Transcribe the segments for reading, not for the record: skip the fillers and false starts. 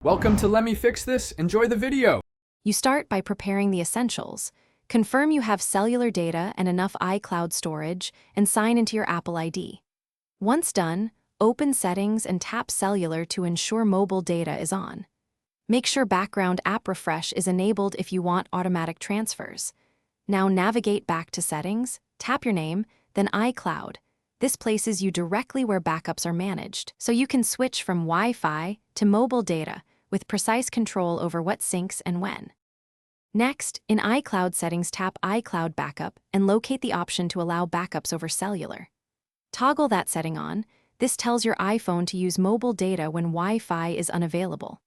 Welcome to Let Me Fix This. Enjoy the video. You start by preparing the essentials. Confirm you have cellular data and enough iCloud storage, and sign into your Apple ID. Once done, open Settings and tap Cellular to ensure mobile data is on. Make sure background app refresh is enabled if you want automatic transfers. Now navigate back to Settings, tap your name, then iCloud. This places you directly where backups are managed, so you can switch from Wi-Fi to mobile data with precise control over what syncs and when. Next, in iCloud settings, tap iCloud Backup and locate the option to allow backups over cellular. Toggle that setting on. This tells your iPhone to use mobile data when Wi-Fi is unavailable.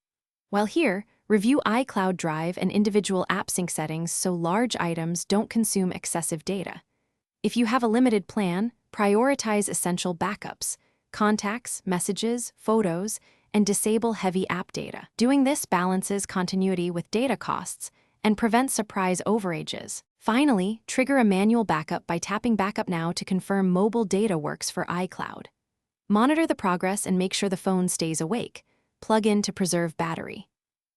While here, review iCloud Drive and individual app sync settings so large items don't consume excessive data. If you have a limited plan, prioritize essential backups, contacts, messages, photos, and disable heavy app data. Doing this balances continuity with data costs and prevents surprise overages. Finally, trigger a manual backup by tapping Backup Now to confirm mobile data works for iCloud. Monitor the progress and make sure the phone stays awake. Plug in to preserve battery.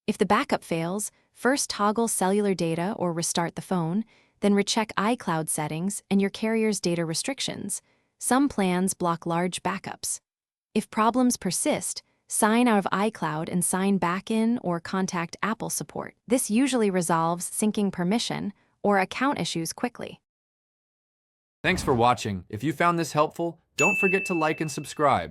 If the backup fails, first toggle cellular data or restart the phone, then recheck iCloud settings and your carrier's data restrictions. Some plans block large backups. If problems persist, sign out of iCloud and sign back in or contact Apple support. This usually resolves syncing permission or account issues quickly. Thanks for watching. If you found this helpful, don't forget to like and subscribe.